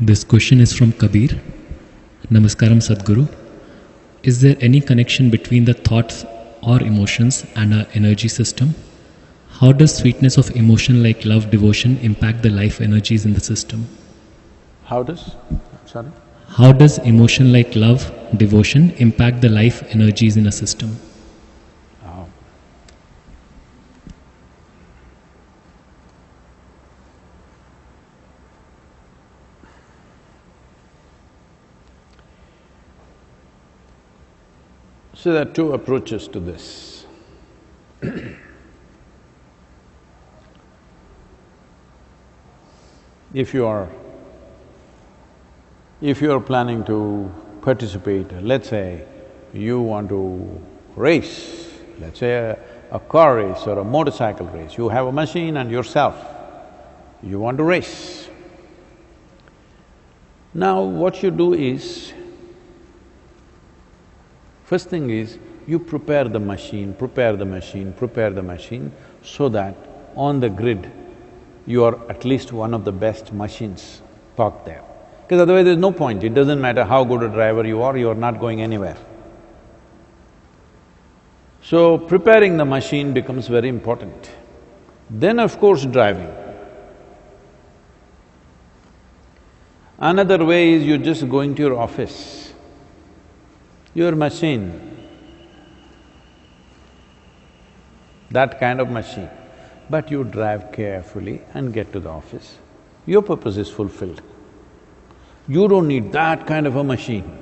This question is from Kabir. Namaskaram Sadhguru. Is there any connection between the thoughts or emotions and our energy system? How does sweetness of emotion like love, devotion impact the life energies in the system? How does? Sorry? How does emotion like love, devotion impact the life energies in a system? Oh. So there are two approaches to this. If you are planning to participate, let's say you want to race, let's say a car race or a motorcycle race, you have a machine and yourself, you want to race. Now what you do is, first thing is, you prepare the machine so that on the grid, you are at least one of the best machines parked there. Because otherwise there's no point, it doesn't matter how good a driver you are not going anywhere. So preparing the machine becomes very important. Then of course driving. Another way is you're just going to your office. Your machine, that kind of machine, but you drive carefully and get to the office, your purpose is fulfilled. You don't need that kind of a machine.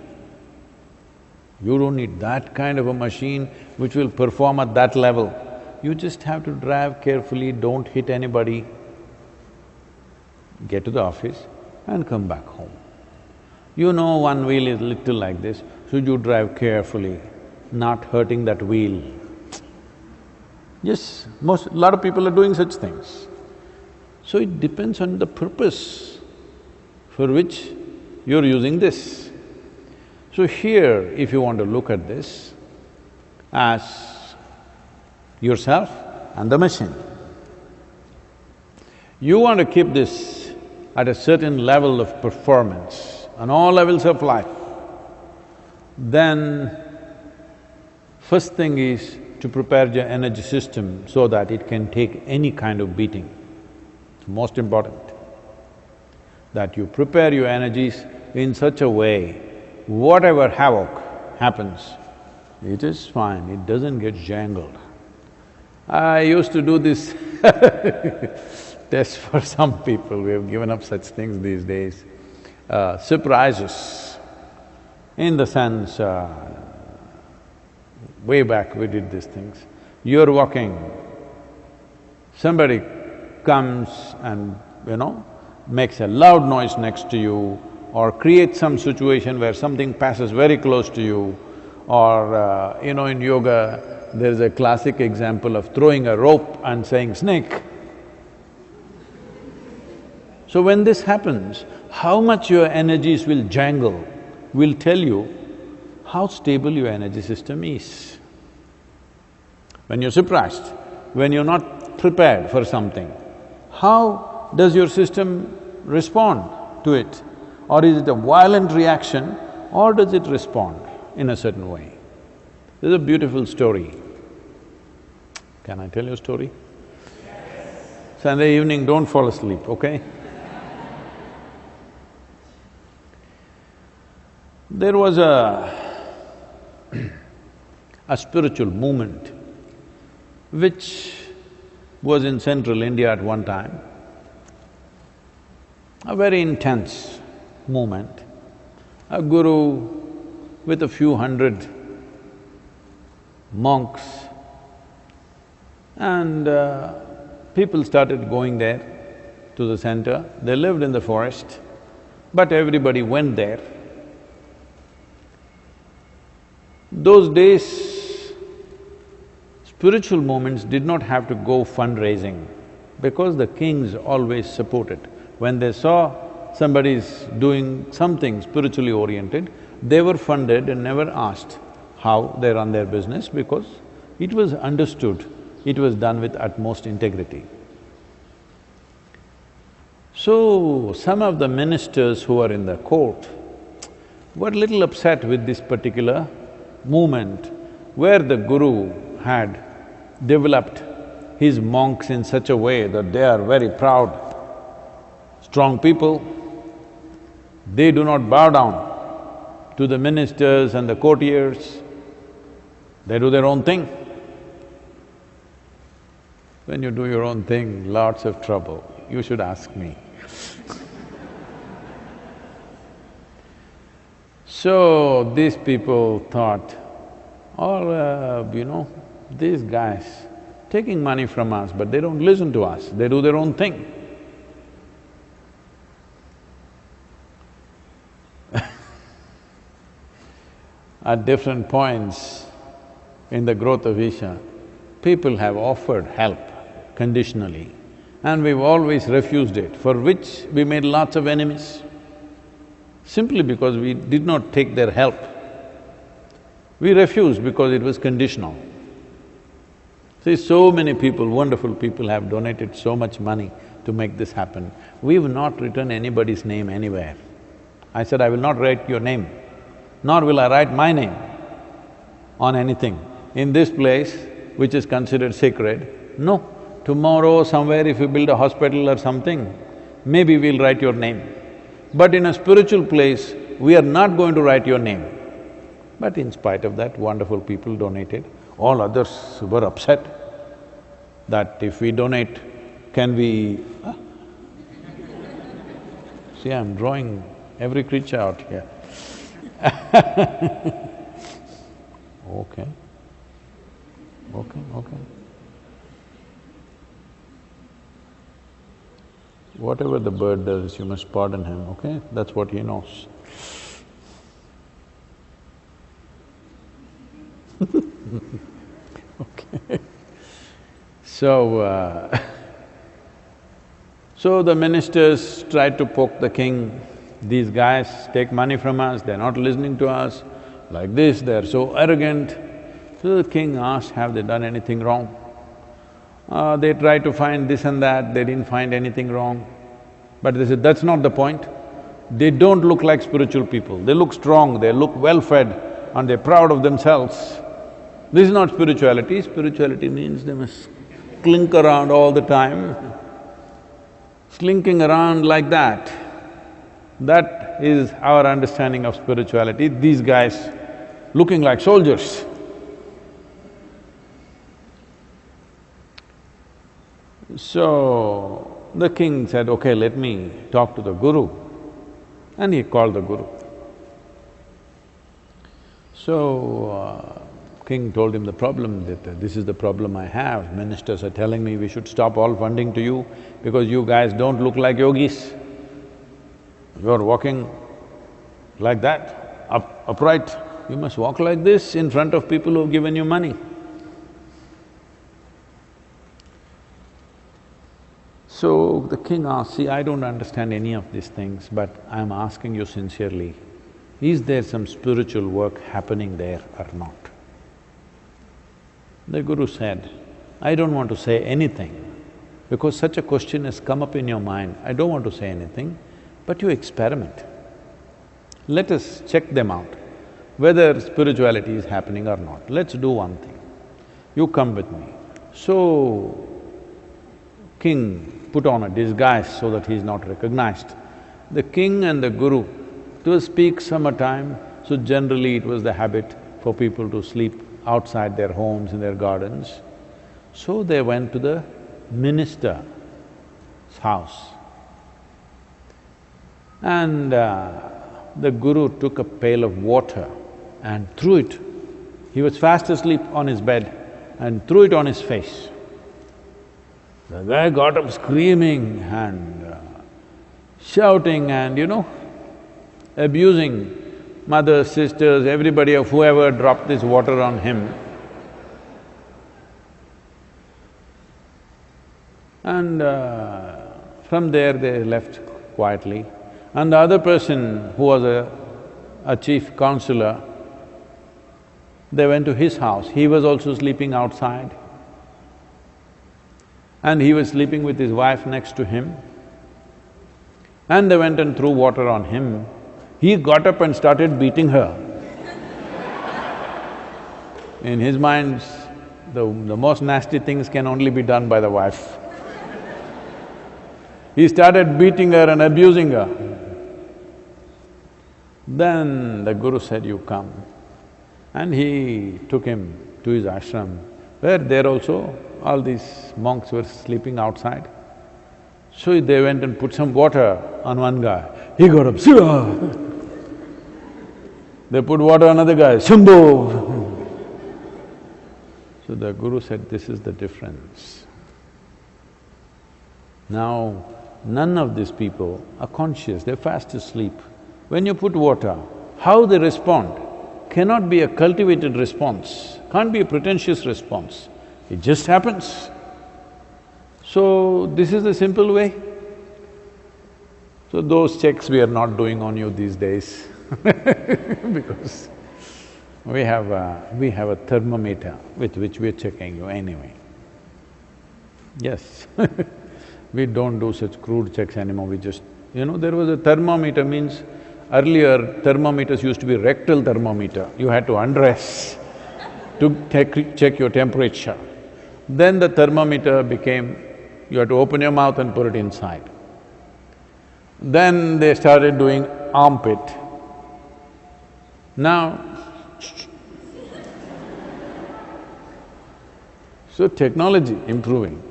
You don't need that kind of a machine which will perform at that level. You just have to drive carefully, don't hit anybody, get to the office and come back home. You know one wheel is little like this, so you drive carefully, not hurting that wheel. Yes, a lot of people are doing such things. So it depends on the purpose for which you're using this. So here, if you want to look at this as yourself and the machine, you want to keep this at a certain level of performance on all levels of life, then first thing is to prepare your energy system so that it can take any kind of beating. It's most important that you prepare your energies in such a way, whatever havoc happens, it is fine, it doesn't get jangled. I used to do this test for some people, we have given up such things these days. Surprises, in the sense, way back we did these things. You're walking, somebody comes and, makes a loud noise next to you, or creates some situation where something passes very close to you, or in yoga, there's a classic example of throwing a rope and saying, "snake." So when this happens, how much your energies will jangle will tell you how stable your energy system is. When you're surprised, when you're not prepared for something, how does your system respond to it? Or is it a violent reaction, or does it respond in a certain way? There's a beautiful story. Can I tell you a story? Yes. Sunday evening, don't fall asleep, okay? There was a spiritual movement which was in central India at one time, a very intense movement. A guru with a few hundred monks, and people started going there to the center. They lived in the forest, but everybody went there. Those days, spiritual movements did not have to go fundraising because the kings always supported. When they saw somebody's doing something spiritually oriented, they were funded and never asked how they run their business because it was understood, it was done with utmost integrity. So, some of the ministers who were in the court were little upset with this particular movement where the Guru had developed his monks in such a way that they are very proud, strong people. They do not bow down to the ministers and the courtiers, they do their own thing. When you do your own thing, lots of trouble, you should ask me. So, these people thought, these guys taking money from us, but they don't listen to us, they do their own thing. At different points in the growth of Isha, people have offered help conditionally, and we've always refused it, for which we made lots of enemies, simply because we did not take their help. We refused because it was conditional. See, so many people, wonderful people have donated so much money to make this happen. We've not written anybody's name anywhere. I said, I will not write your name, nor will I write my name on anything. In this place, which is considered sacred, no. Tomorrow somewhere if you build a hospital or something, maybe we'll write your name. But in a spiritual place, we are not going to write your name. But in spite of that, wonderful people donated. All others were upset that if we donate, can we… See, I'm drawing every creature out here. Okay, okay. Whatever the bird does, you must pardon him, okay? That's what he knows. Okay. So, so the ministers tried to poke the king. These guys take money from us, they're not listening to us, like this, they're so arrogant. So the king asked, have they done anything wrong? They tried to find this and that, they didn't find anything wrong. But they said, that's not the point. They don't look like spiritual people, they look strong, they look well-fed and they're proud of themselves. This is not spirituality. Spirituality means they must clink around all the time, slinking around like that. That is our understanding of spirituality. These guys looking like soldiers. So, the king said, okay, let me talk to the Guru. And he called the Guru. So, king told him the problem, that this is the problem I have. Ministers are telling me we should stop all funding to you because you guys don't look like yogis. You're walking like that, upright. You must walk like this in front of people who've given you money. So the king asked, see, I don't understand any of these things, but I'm asking you sincerely, is there some spiritual work happening there or not? The Guru said, I don't want to say anything, because such a question has come up in your mind, I don't want to say anything, but you experiment. Let us check them out, whether spirituality is happening or not. Let's do one thing, you come with me. So, king put on a disguise so that he is not recognized. The king and the Guru, it was peak summertime, so generally it was the habit for people to sleep outside their homes, in their gardens. So they went to the minister's house. And the Guru took a pail of water and threw it. He was fast asleep on his bed and threw it on his face. The guy got up screaming and shouting and, abusing mothers, sisters, everybody of whoever dropped this water on him. And from there they left quietly. And the other person who was a chief counselor, they went to his house. He was also sleeping outside. And he was sleeping with his wife next to him. And they went and threw water on him. He got up and started beating her. In his mind, the most nasty things can only be done by the wife. He started beating her and abusing her. Then the Guru said, "You come." And he took him to his ashram, where there also all these monks were sleeping outside. So they went and put some water on one guy. He got up, "Shiva!" They put water on another guy, "Shambho!" So the Guru said, this is the difference. Now, none of these people are conscious, they're fast asleep. When you put water, how they respond cannot be a cultivated response, can't be a pretentious response. It just happens. So, this is the simple way. So those checks we are not doing on you these days because we have a thermometer with which we're checking you anyway. Yes we don't do such crude checks anymore, we just… there was a thermometer means, earlier thermometers used to be rectal thermometer, you had to undress to check your temperature. Then the thermometer became, you had to open your mouth and put it inside. Then they started doing armpit. Now, so technology improving.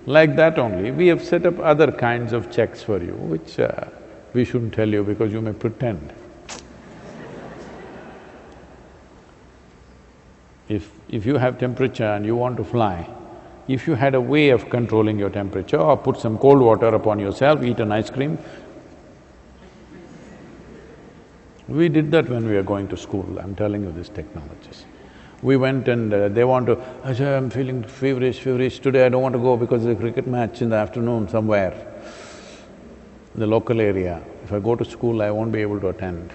Like that only, we have set up other kinds of checks for you, which we shouldn't tell you because you may pretend. If you have temperature and you want to fly, if you had a way of controlling your temperature or put some cold water upon yourself, eat an ice cream. We did that when we were going to school, I'm telling you these technologies. We went and they want to, "Ajay, I'm feeling feverish, today I don't want to go because there's a cricket match in the afternoon somewhere, in the local area. If I go to school, I won't be able to attend.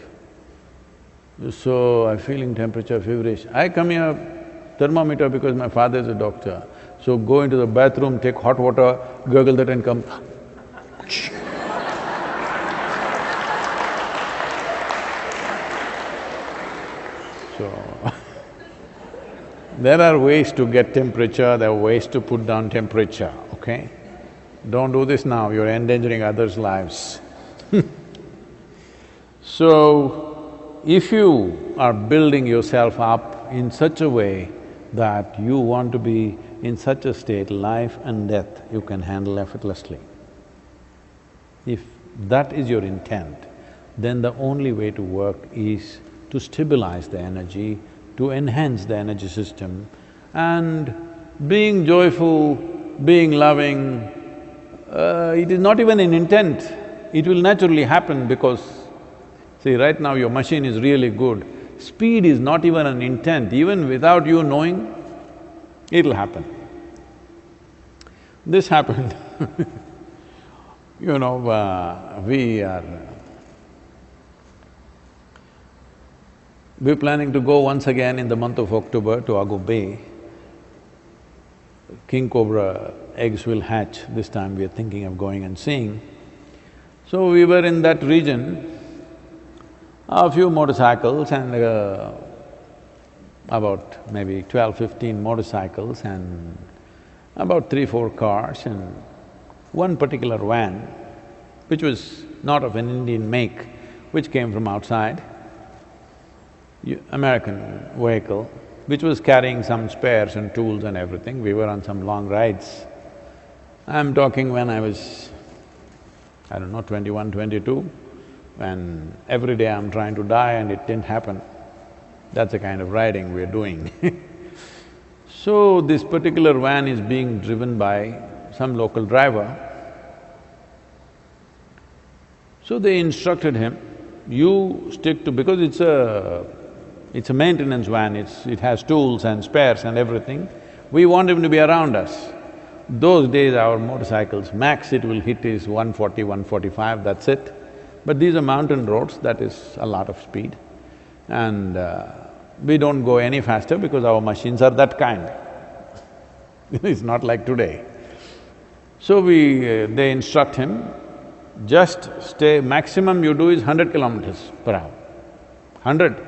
So, I'm feeling temperature, feverish. I come here, thermometer because my father is a doctor. So go into the bathroom, take hot water, gurgle that and come. So there are ways to get temperature, there are ways to put down temperature, okay? Don't do this now, you're endangering others' lives. So, if you are building yourself up in such a way that you want to be in such a state, life and death you can handle effortlessly. If that is your intent, then the only way to work is to stabilize the energy, to enhance the energy system, and being joyful, being loving, it is not even an intent, it will naturally happen because, see, right now your machine is really good. Speed is not even an intent, even without you knowing, it'll happen. This happened we're planning to go once again in the month of October to Agu Bay. King cobra eggs will hatch, this time we are thinking of going and seeing. So we were in that region, a few motorcycles and about maybe 12-15 motorcycles and about 3-4 cars and one particular van, which was not of an Indian make, which came from outside, American vehicle, which was carrying some spares and tools and everything. We were on some long rides. I'm talking when I was, I don't know, 21, 22, when every day I'm trying to die and it didn't happen. That's the kind of riding we're doing So, this particular van is being driven by some local driver. So they instructed him, you stick to… because it's a maintenance van, it has tools and spares and everything, we want him to be around us. Those days our motorcycles, max it will hit is 140, 145, that's it. But these are mountain roads, that is a lot of speed. And we don't go any faster because our machines are that kind it's not like today. So they instruct him, Just stay… maximum you do is 100 kilometers per hour. 100.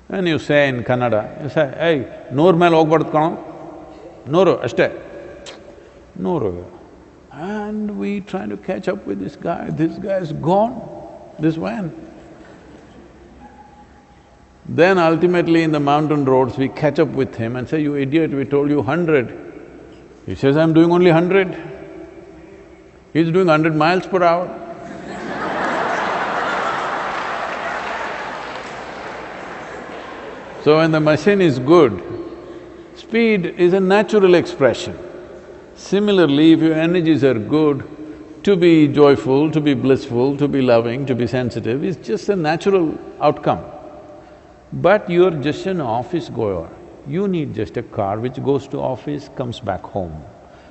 And you say in Kannada, you say, hey, noor mele hogbardu kano, nooru, ashte, nooru. And we trying to catch up with this guy's gone, this van. Then ultimately in the mountain roads, we catch up with him and say, you idiot, we told you 100. He says, I'm doing only 100. He's doing 100 miles per hour. So when the machine is good, speed is a natural expression. Similarly, if your energies are good, to be joyful, to be blissful, to be loving, to be sensitive is just a natural outcome. But you're just an office goer. You need just a car which goes to office, comes back home.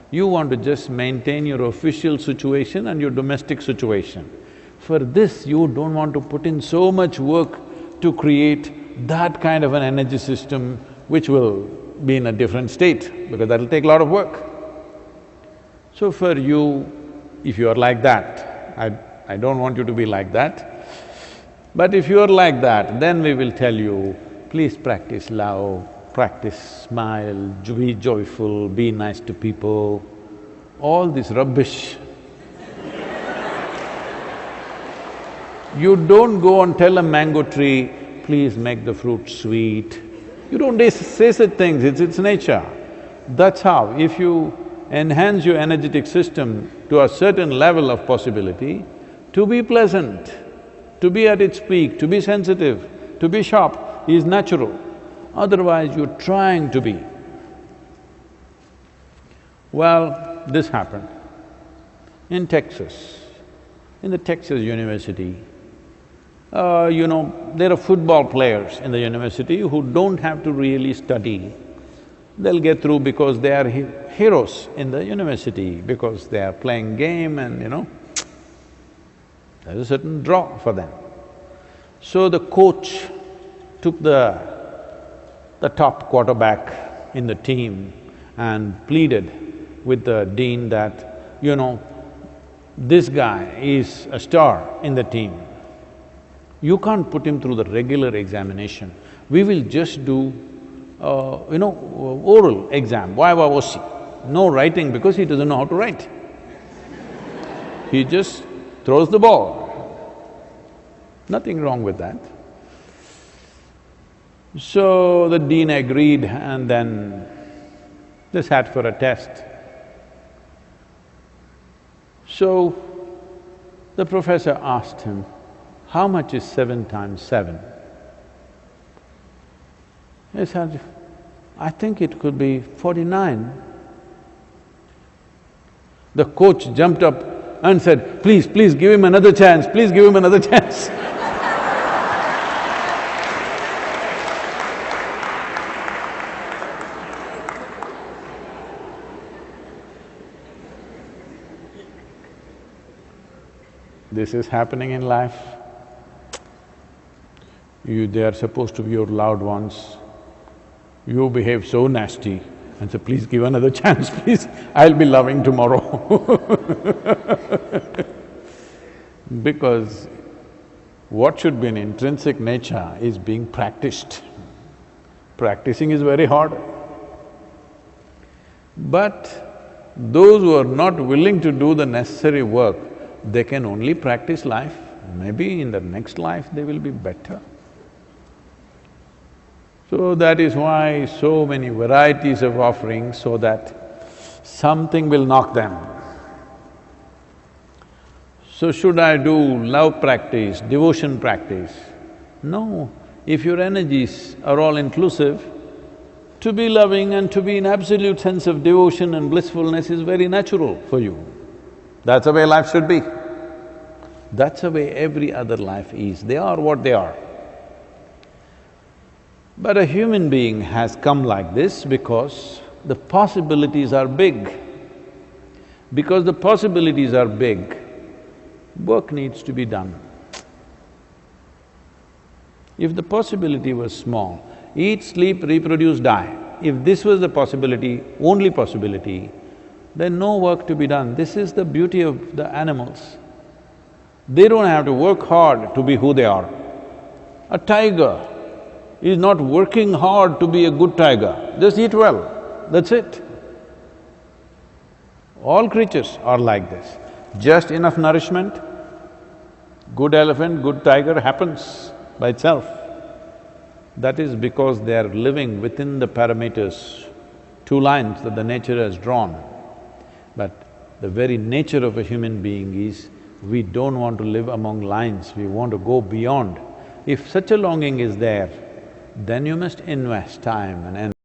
You want to just maintain your official situation and your domestic situation. For this, you don't want to put in so much work to create that kind of an energy system which will be in a different state, because that'll take a lot of work. So for you, if you are like that, I don't want you to be like that, but if you are like that, then we will tell you, please practice love, practice smile, be joyful, be nice to people, all this rubbish. You don't go and tell a mango tree, please make the fruit sweet. You don't say such things, it's nature. That's how, if you enhance your energetic system to a certain level of possibility, to be pleasant, to be at its peak, to be sensitive, to be sharp is natural. Otherwise, you're trying to be. Well, this happened in Texas, in the Texas University. There are football players in the university who don't have to really study. They'll get through because they are heroes in the university, because they are playing game and there's a certain draw for them. So the coach took the top quarterback in the team and pleaded with the dean that, this guy is a star in the team. You can't put him through the regular examination. We will just do, oral exam, YYOC. No writing because he doesn't know how to write. He just throws the ball. Nothing wrong with that. So the dean agreed and then they sat for a test. So the professor asked him, how much is 7 times 7? He said, I think it could be 49. The coach jumped up and said, please, please give him another chance, please give him another chance. This is happening in life. They are supposed to be your loved ones. You behave so nasty and say, please give another chance, please, I'll be loving tomorrow. Because what should be an intrinsic nature is being practiced. Practicing is very hard. But those who are not willing to do the necessary work, they can only practice life. Maybe in the next life they will be better. So that is why so many varieties of offerings, so that something will knock them. So should I do love practice, devotion practice? No, if your energies are all inclusive, to be loving and to be in absolute sense of devotion and blissfulness is very natural for you. That's the way life should be. That's the way every other life is. They are what they are. But a human being has come like this because the possibilities are big. Because the possibilities are big, work needs to be done. If the possibility was small, eat, sleep, reproduce, die, if this was the possibility, only possibility, There's no work to be done. This is the beauty of the animals. They don't have to work hard to be who they are. A tiger is not working hard to be a good tiger, just eat well, that's it. All creatures are like this. Just enough nourishment, good elephant, good tiger happens by itself. That is because they are living within the parameters, two lines that the nature has drawn. But the very nature of a human being is, we don't want to live among lines, we want to go beyond. If such a longing is there, then you must invest time and energy.